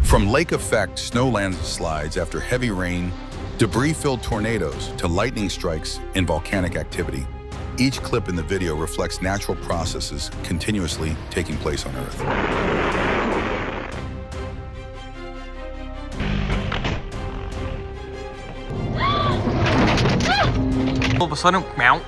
From lake effect snow landslides after heavy rain, debris-filled tornadoes to lightning strikes and volcanic activity, each clip in the video reflects natural processes continuously taking place on Earth. All of a sudden, meow.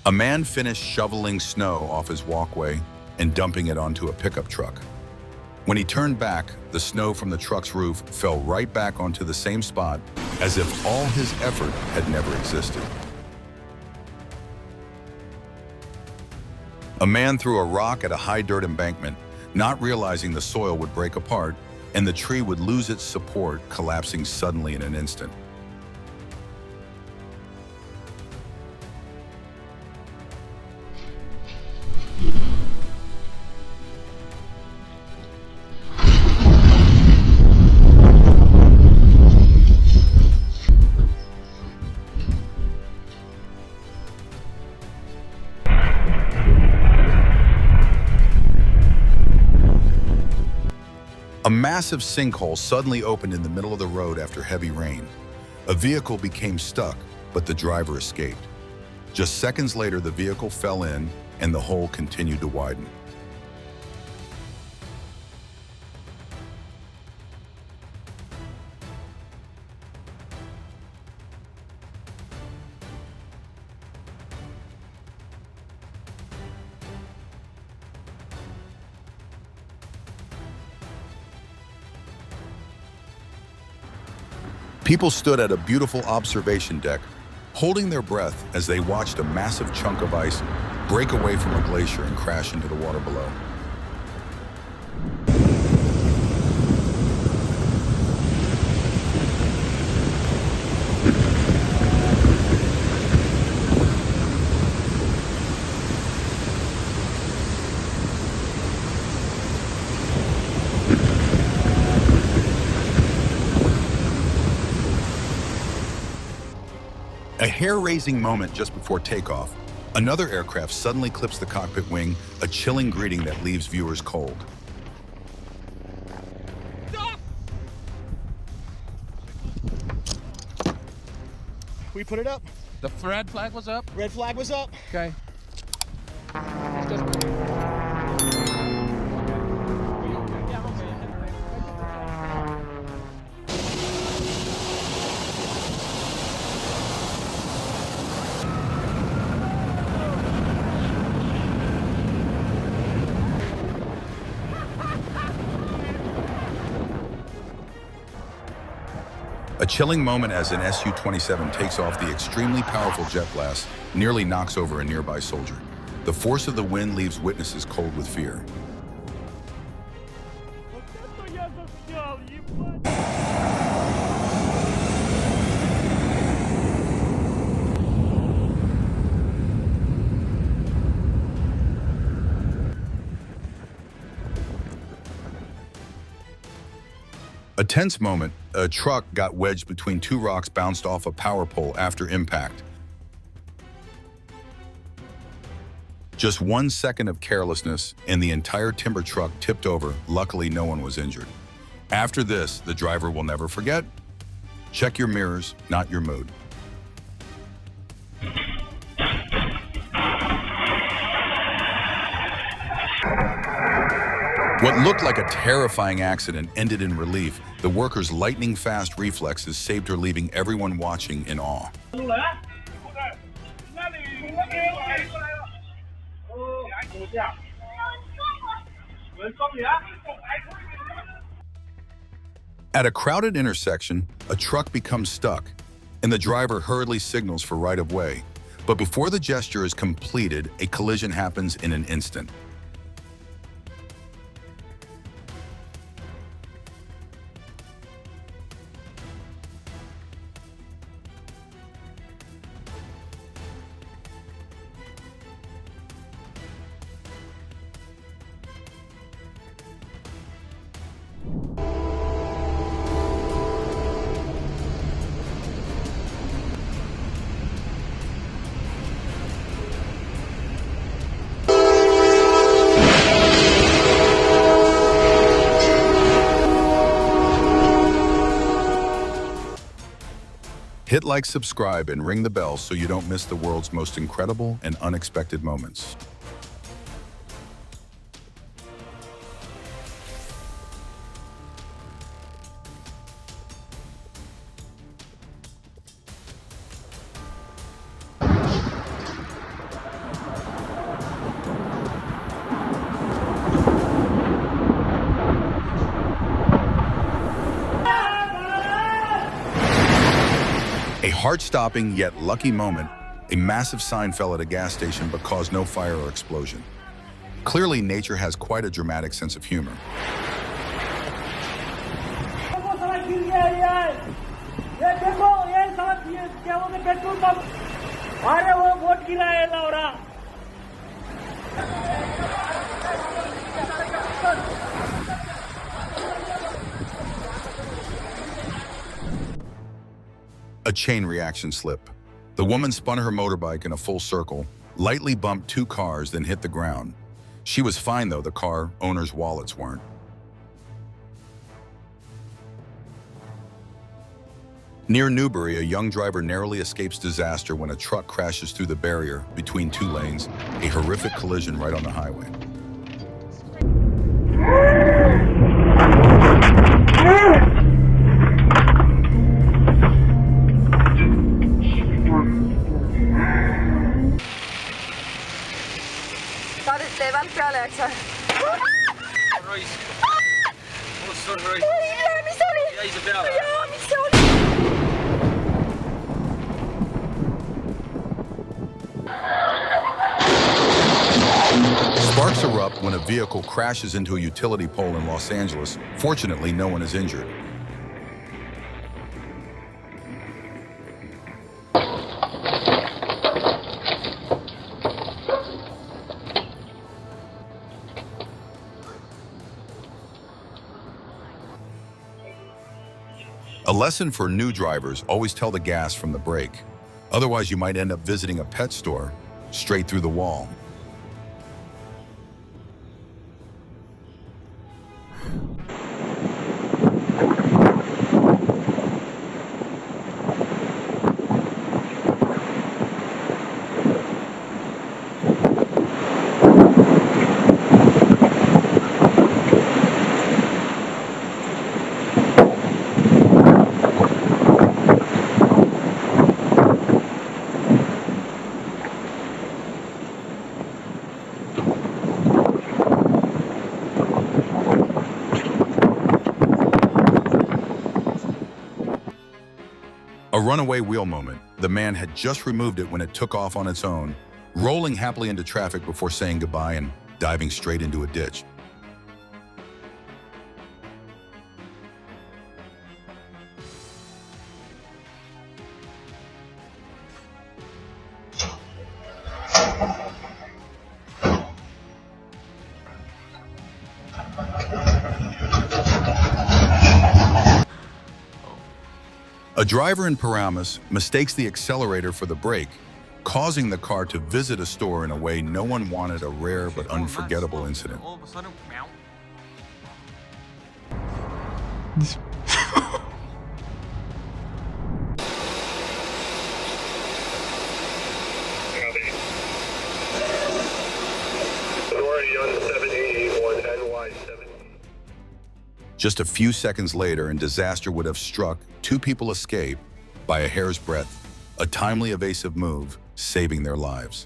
A man finished shoveling snow off his walkway and dumping it onto a pickup truck. When he turned back, the snow from the truck's roof fell right back onto the same spot as if all his effort had never existed. A man threw a rock at a high dirt embankment, not realizing the soil would break apart and the tree would lose its support, collapsing suddenly in an instant. A massive sinkhole suddenly opened in the middle of the road after heavy rain. A vehicle became stuck, but the driver escaped. Just seconds later, the vehicle fell in and the hole continued to widen. People stood at a beautiful observation deck, holding their breath as they watched a massive chunk of ice break away from a glacier and crash into the water below. A hair-raising moment just before takeoff, another aircraft suddenly clips the cockpit wing, a chilling greeting that leaves viewers cold. Stop! We put it up. The red flag was up. Red flag was up. Okay. A chilling moment as an Su-27 takes off the extremely powerful jet blast, nearly knocks over a nearby soldier. The force of the wind leaves witnesses cold with fear. A tense moment, a truck got wedged between two rocks bounced off a power pole after impact. Just 1 second of carelessness and the entire timber truck tipped over. Luckily, no one was injured. After this, the driver will never forget. Check your mirrors, not your mood. What looked like a terrifying accident ended in relief. The worker's lightning-fast reflexes saved her, leaving everyone watching in awe. At a crowded intersection, a truck becomes stuck, and the driver hurriedly signals for right-of-way. But before the gesture is completed, a collision happens in an instant. Hit like, subscribe, and ring the bell so you don't miss the world's most incredible and unexpected moments. A heart-stopping yet lucky moment, a massive sign fell at a gas station but caused no fire or explosion. Clearly, nature has quite a dramatic sense of humor. A chain reaction slip. The woman spun her motorbike in a full circle, lightly bumped two cars, then hit the ground. She was fine, though the car owners' wallets weren't. Near Newbury, a young driver narrowly escapes disaster when a truck crashes through the barrier between two lanes, a horrific collision right on the highway. Sparks erupt when a vehicle crashes into a utility pole in Los Angeles. Fortunately, no one is injured. A lesson for new drivers: always tell the gas from the brake. Otherwise, you might end up visiting a pet store straight through the wall. A runaway wheel moment. The man had just removed it when it took off on its own, rolling happily into traffic before saying goodbye and diving straight into a ditch. A driver in Paramus mistakes the accelerator for the brake, causing the car to visit a store in a way no one wanted. A rare but unforgettable incident. All of a sudden, meow. Just a few seconds later, and disaster would have struck. Two people escaped by a hair's breadth, a timely evasive move, saving their lives.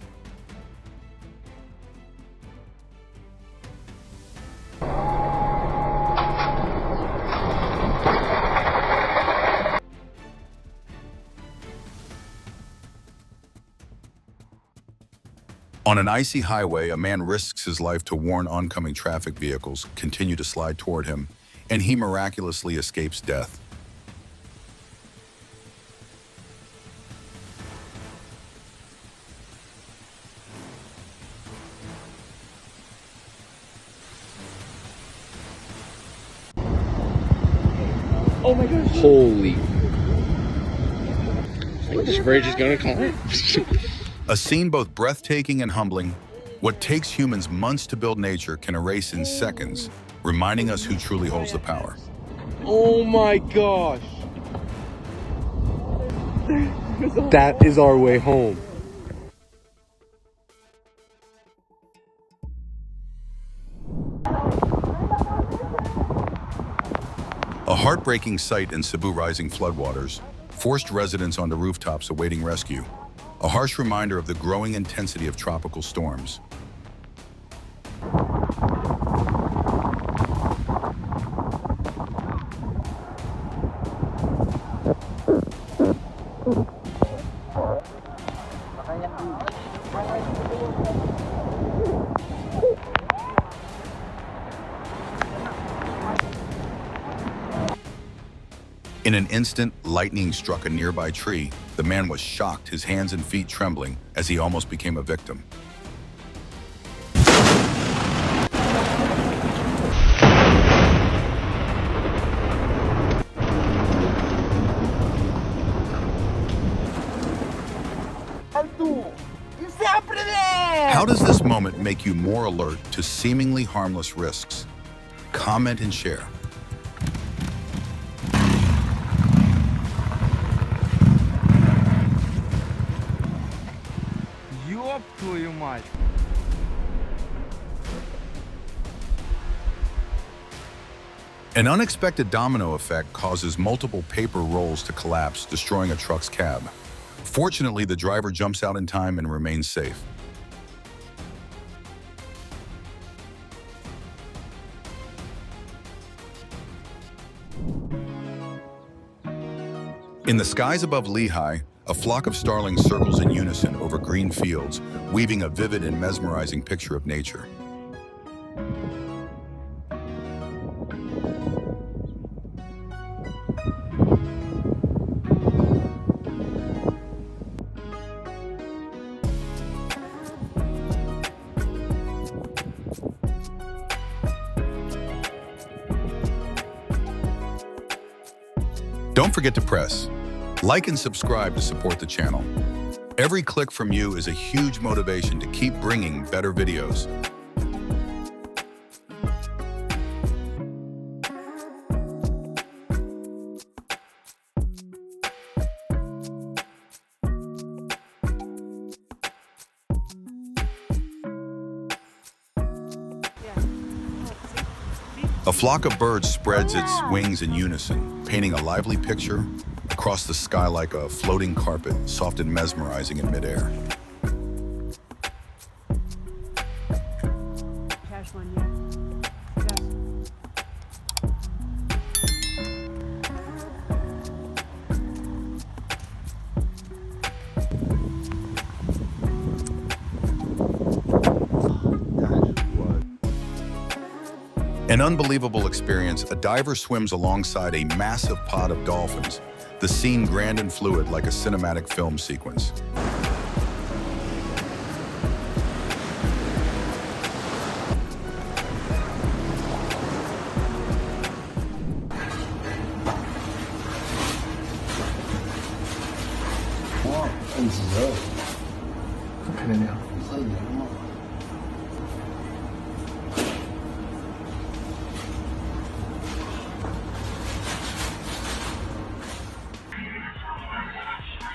On an icy highway, a man risks his life to warn oncoming traffic vehicles continue to slide toward him, and he miraculously escapes death. Oh my gosh. Holy. This bridge is gonna climb. A scene both breathtaking and humbling. What takes humans months to build nature can erase in seconds, reminding us who truly holds the power. Oh my gosh. That is our way home. A heartbreaking sight in Cebu rising floodwaters forced residents onto rooftops awaiting rescue, a harsh reminder of the growing intensity of tropical storms. In an instant, lightning struck a nearby tree. The man was shocked, his hands and feet trembling as he almost became a victim. How does this moment make you more alert to seemingly harmless risks? Comment and share. Ёб твою мать. An unexpected domino effect causes multiple paper rolls to collapse, destroying a truck's cab. Fortunately, the driver jumps out in time and remains safe. In the skies above Lehigh, a flock of starlings circles in unison over green fields, weaving a vivid and mesmerizing picture of nature. Don't forget to press like and subscribe to support the channel. Every click from you is a huge motivation to keep bringing better videos. A flock of birds spreads its wings in unison, painting a lively picture across the sky like a floating carpet, soft and mesmerizing in midair. An unbelievable experience, a diver swims alongside a massive pod of dolphins, the scene grand and fluid like a cinematic film sequence.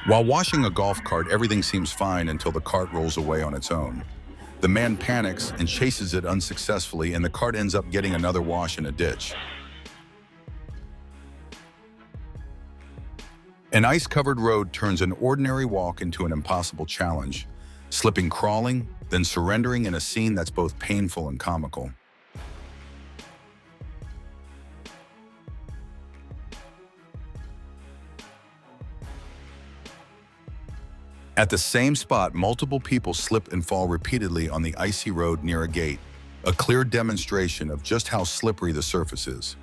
While washing a golf cart, everything seems fine until the cart rolls away on its own. The man panics and chases it unsuccessfully, and the cart ends up getting another wash in a ditch. An ice-covered road turns an ordinary walk into an impossible challenge, slipping, crawling, then surrendering in a scene that's both painful and comical. At the same spot, multiple people slip and fall repeatedly on the icy road near a gate, a clear demonstration of just how slippery the surface is.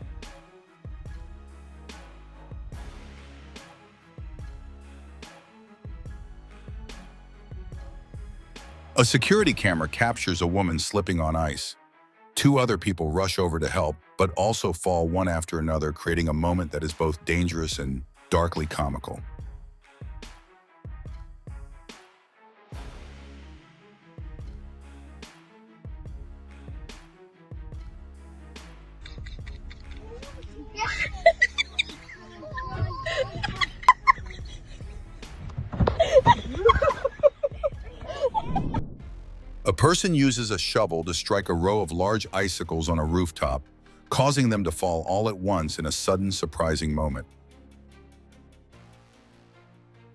A security camera captures a woman slipping on ice. Two other people rush over to help, but also fall one after another, creating a moment that is both dangerous and darkly comical. person uses a shovel to strike a row of large icicles on a rooftop, causing them to fall all at once in a sudden, surprising moment.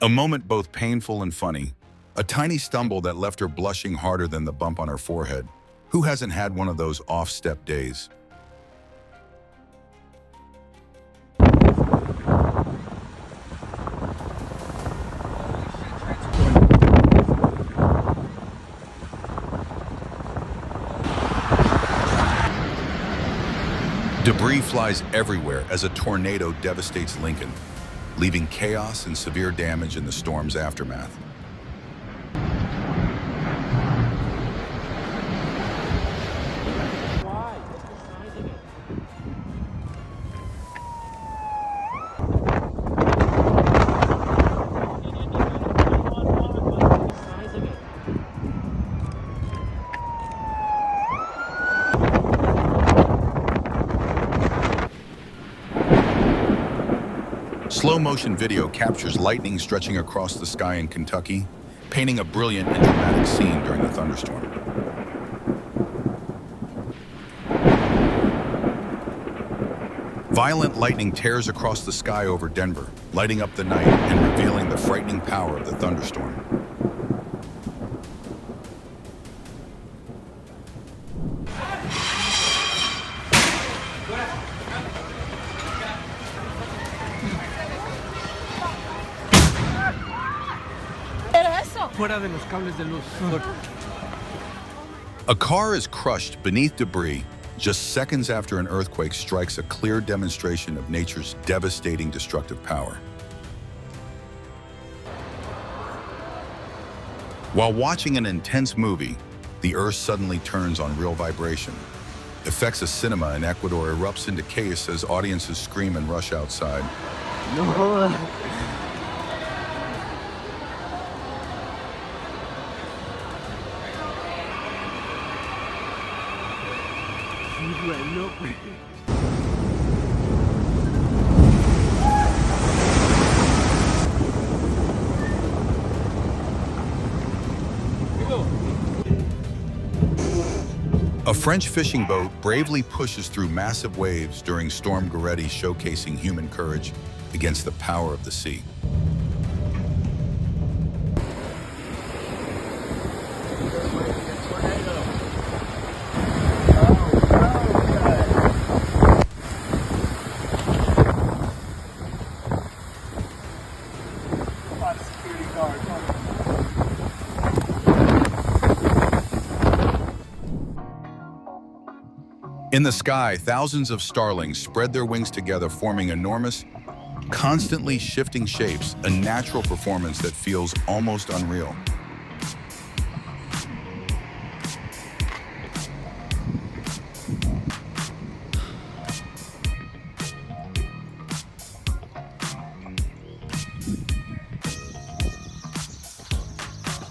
A moment both painful and funny. A tiny stumble that left her blushing harder than the bump on her forehead. Who hasn't had one of those off-step days? Debris flies everywhere as a tornado devastates Lincoln, leaving chaos and severe damage in the storm's aftermath. Slow-motion video captures lightning stretching across the sky in Kentucky, painting a brilliant and dramatic scene during the thunderstorm. Violent lightning tears across the sky over Denver, lighting up the night and revealing the frightening power of the thunderstorm. Fuera de los cables de luz. A car is crushed beneath debris just seconds after an earthquake strikes, a clear demonstration of nature's devastating destructive power. While watching an intense movie, the earth suddenly turns on real vibration. Effects of cinema in Ecuador erupts into chaos as audiences scream and rush outside. No. A French fishing boat bravely pushes through massive waves during Storm Goretti, showcasing human courage against the power of the sea. In the sky, thousands of starlings spread their wings together, forming enormous, constantly shifting shapes, a natural performance that feels almost unreal.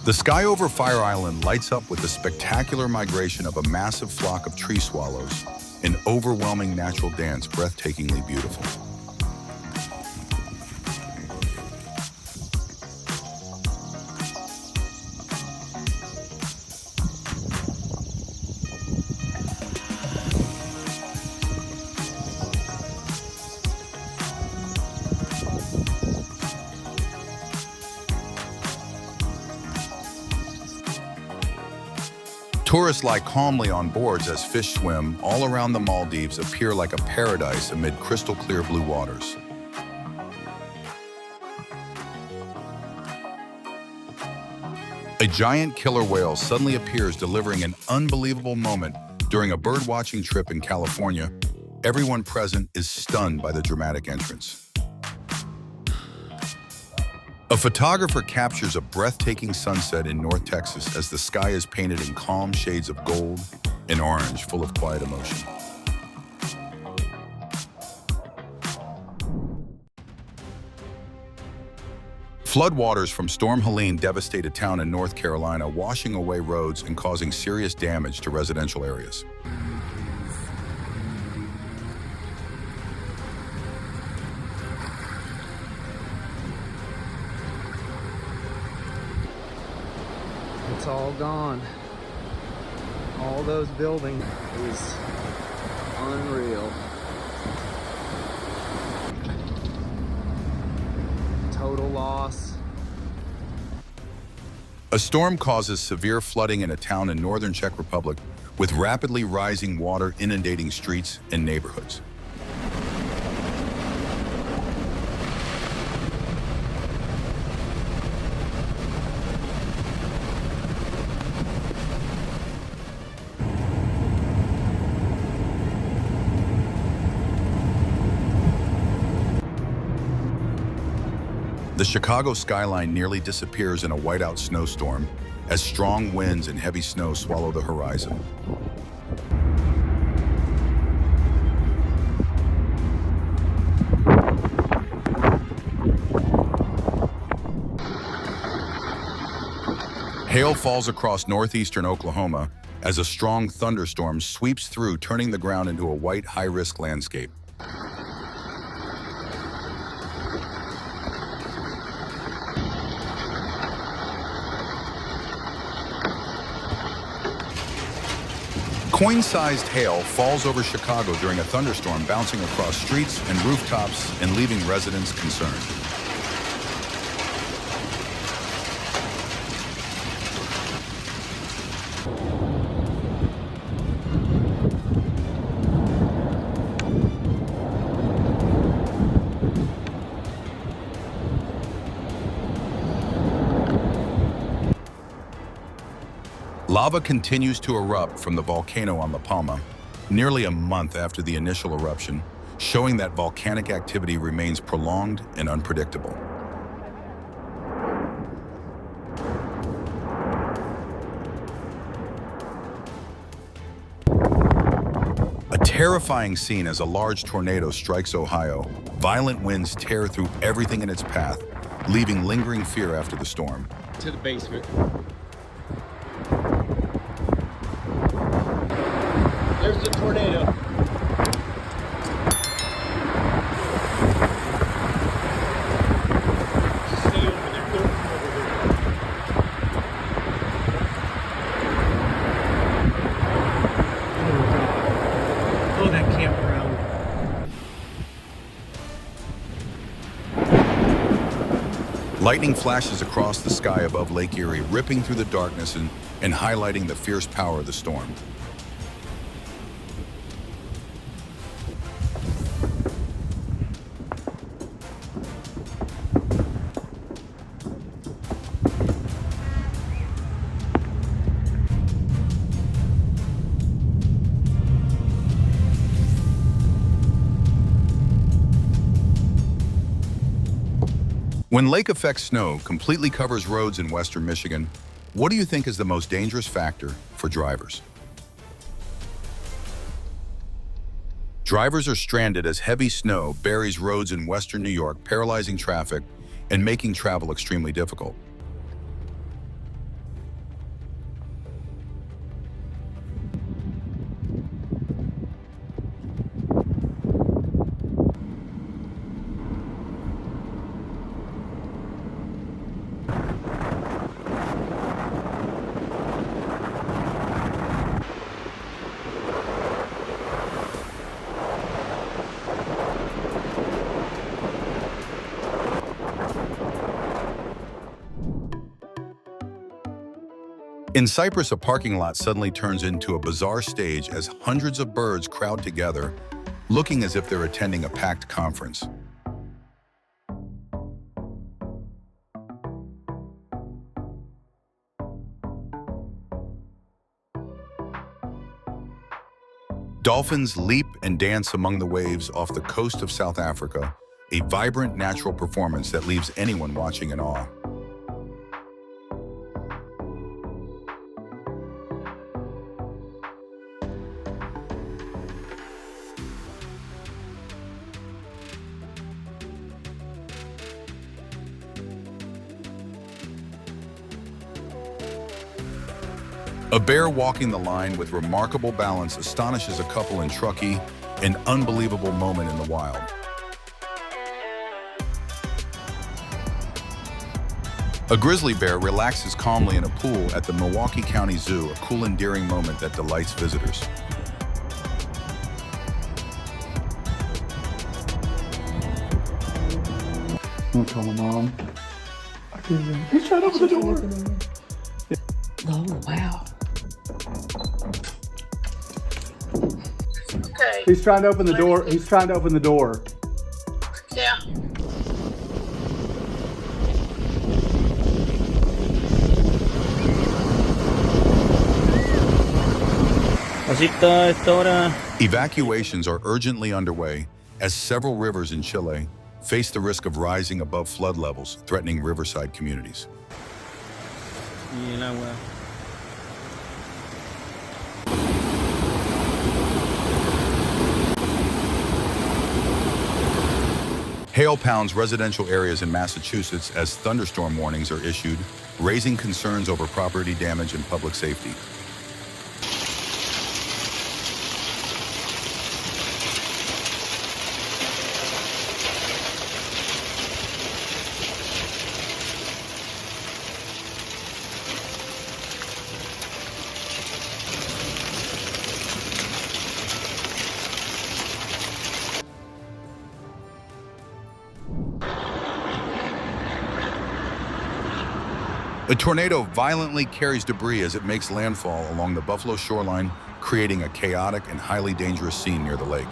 The sky over Fire Island lights up with the spectacular migration of a massive flock of tree swallows, an overwhelming natural dance breathtakingly beautiful. Tourists lie calmly on boards as fish swim all around the Maldives, appear like a paradise amid crystal clear blue waters. A giant killer whale suddenly appears, delivering an unbelievable moment during a bird-watching trip in California. Everyone present is stunned by the dramatic entrance. A photographer captures a breathtaking sunset in North Texas as the sky is painted in calm shades of gold and orange, full of quiet emotion. Floodwaters from Storm Helene devastate a town in North Carolina, washing away roads and causing serious damage to residential areas. It's all gone. All those buildings is unreal. Total loss. A storm causes severe flooding in a town in northern Czech Republic, with rapidly rising water inundating streets and neighborhoods. The Chicago skyline nearly disappears in a whiteout snowstorm as strong winds and heavy snow swallow the horizon. Hail falls across northeastern Oklahoma as a strong thunderstorm sweeps through, turning the ground into a white, high-risk landscape. Coin-sized hail falls over Chicago during a thunderstorm, bouncing across streets and rooftops and leaving residents concerned. Lava continues to erupt from the volcano on La Palma, nearly a month after the initial eruption, showing that volcanic activity remains prolonged and unpredictable. A terrifying scene as a large tornado strikes Ohio. Violent winds tear through everything in its path, leaving lingering fear after the storm. To the basement. There's the tornado. Stay over there. Don't come over here. Oh, that campground. Lightning flashes across the sky above Lake Erie, ripping through the darkness and highlighting the fierce power of the storm. When lake effect snow completely covers roads in western Michigan, what do you think is the most dangerous factor for drivers? Drivers are stranded as heavy snow buries roads in western New York, paralyzing traffic and making travel extremely difficult. In Cyprus, a parking lot suddenly turns into a bizarre stage as hundreds of birds crowd together, looking as if they're attending a packed conference. Dolphins leap and dance among the waves off the coast of South Africa, a vibrant natural performance that leaves anyone watching in awe. A bear walking the line with remarkable balance astonishes a couple in Truckee, an unbelievable moment in the wild. A grizzly bear relaxes calmly in a pool at the Milwaukee County Zoo, a cool, endearing moment that delights visitors. I'm gonna call my mom. He's trying to open the door. Oh, wow. Okay. He's trying to open the door. He's trying to open the door. Yeah. Evacuations are urgently underway as several rivers in Chile face the risk of rising above flood levels, threatening riverside communities. Hail pounds residential areas in Massachusetts as thunderstorm warnings are issued, raising concerns over property damage and public safety. A tornado violently carries debris as it makes landfall along the Buffalo shoreline, creating a chaotic and highly dangerous scene near the lake.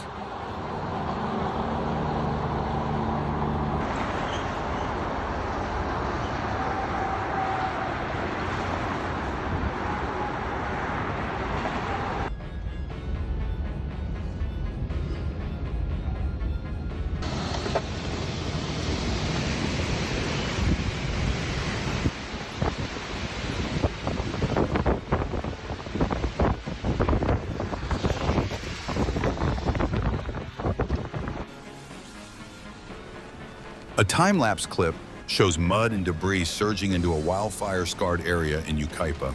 A time-lapse clip shows mud and debris surging into a wildfire-scarred area in Yucaipa.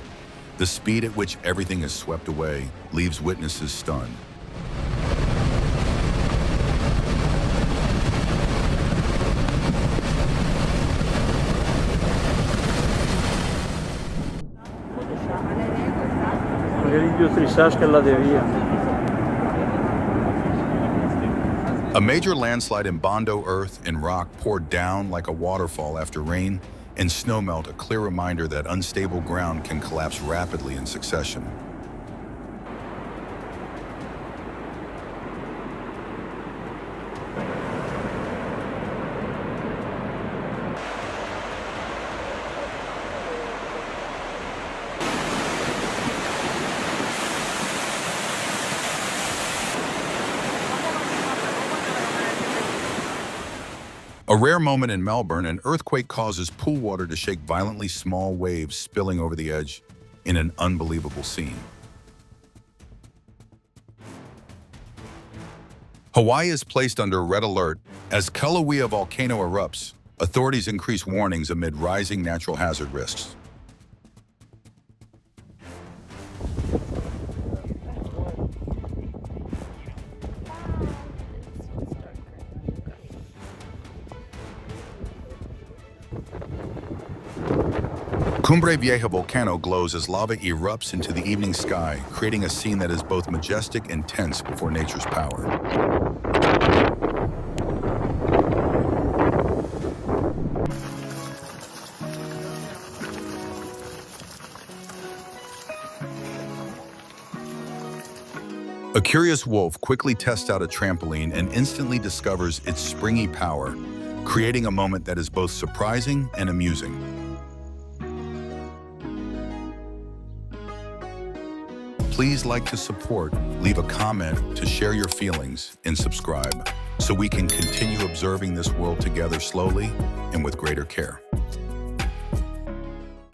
The speed at which everything is swept away leaves witnesses stunned. A major landslide in Bondo earth and rock poured down like a waterfall after rain, and snowmelt, a clear reminder that unstable ground can collapse rapidly in succession. A rare moment in Melbourne, an earthquake causes pool water to shake violently, small waves spilling over the edge in an unbelievable scene. Hawaii is placed under red alert as Kilauea volcano erupts. Authorities increase warnings amid rising natural hazard risks. Cumbre Vieja volcano glows as lava erupts into the evening sky, creating a scene that is both majestic and tense before nature's power. A curious wolf quickly tests out a trampoline and instantly discovers its springy power, creating a moment that is both surprising and amusing. Please like to support, leave a comment to share your feelings, and subscribe so we can continue observing this world together slowly and with greater care.